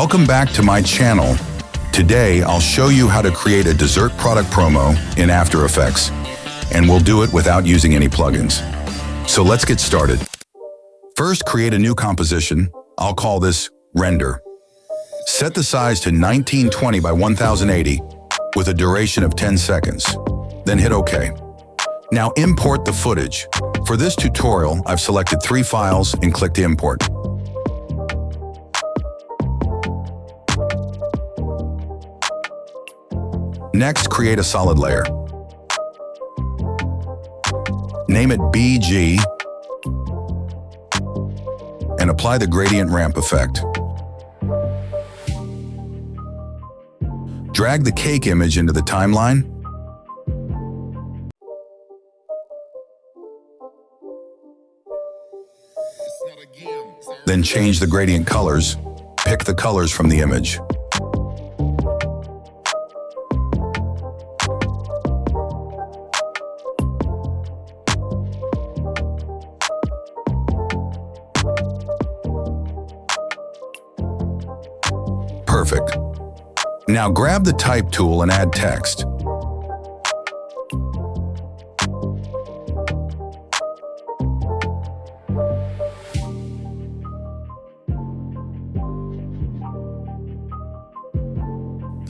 Welcome back to my channel. Today, I'll show you how to create a dessert product promo in After Effects, and we'll do it without using any plugins. So let's get started. First, create a new composition. I'll call this Render. Set the size to 1920 by 1080 with a duration of 10 seconds. Then hit OK. Now import the footage. For this tutorial, I've selected 3 files and clicked Import. Next, create a solid layer. Name it BG and apply the gradient ramp effect. Drag the cake image into the timeline. Then change the gradient colors. Pick the colors from the image. Perfect. Now grab the type tool and add text.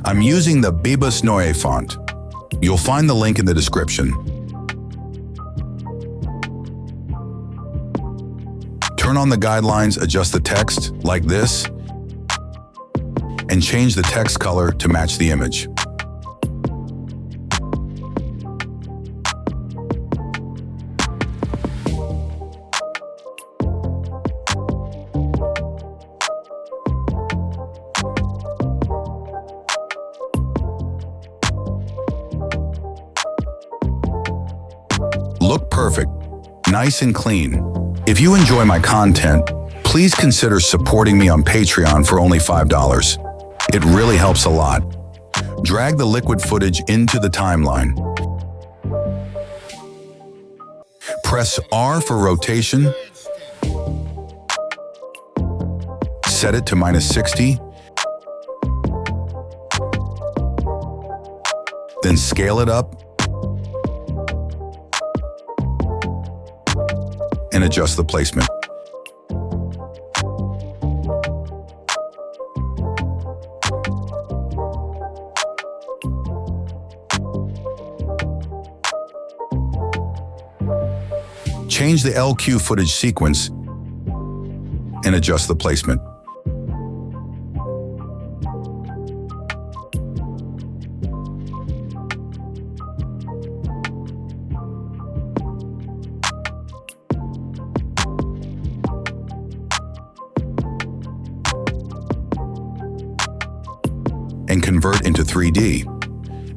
I'm using the Bibas Neue font. You'll find the link in the description. Turn on the guidelines, adjust the text like this, and change the text color to match the image. Look perfect, nice and clean. If you enjoy my content, please consider supporting me on Patreon for only $5. It really helps a lot. Drag the liquid footage into the timeline. Press R for rotation. Set it to -60. Then scale it up and adjust the placement. Change the LQ footage sequence and adjust the placement. And convert into 3D.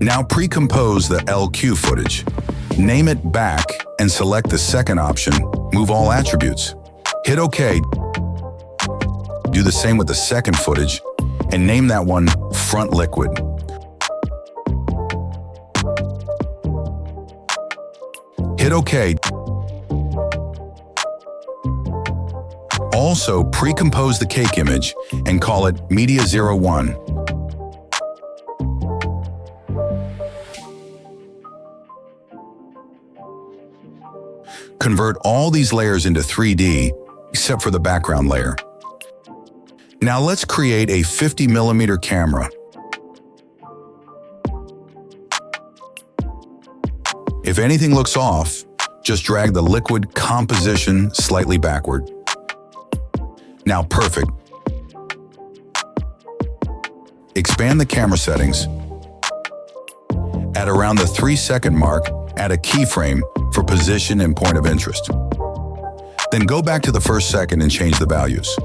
Now pre-compose the LQ footage. Name it Back and select the second option, Move All Attributes. Hit OK. Do the same with the second footage and name that one Front Liquid. Hit OK. Also, pre-compose the cake image and call it Media 01. Convert all these layers into 3D, except for the background layer. Now let's create a 50mm camera. If anything looks off, just drag the liquid composition slightly backward. Now perfect. Expand the camera settings. At around the 3-second mark, add a keyframe for position and point of interest. Then go back to the first second and change the values.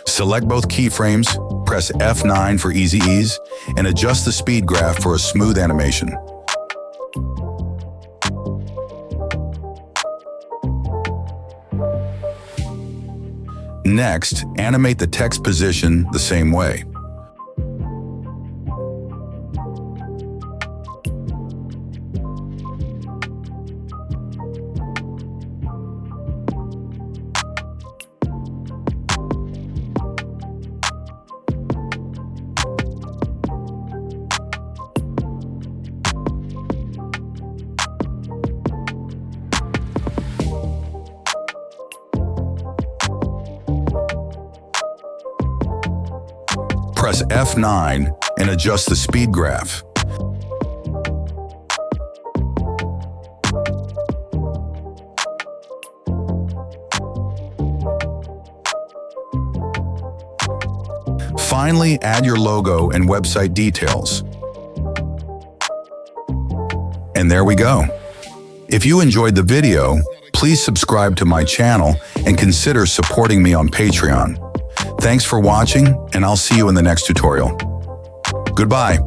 Select both keyframes, press F9 for easy ease, and adjust the speed graph for a smooth animation. Next, animate the text position the same way. Press F9 and adjust the speed graph. Finally, add your logo and website details. And there we go. If you enjoyed the video, please subscribe to my channel and consider supporting me on Patreon. Thanks for watching, and I'll see you in the next tutorial. Goodbye.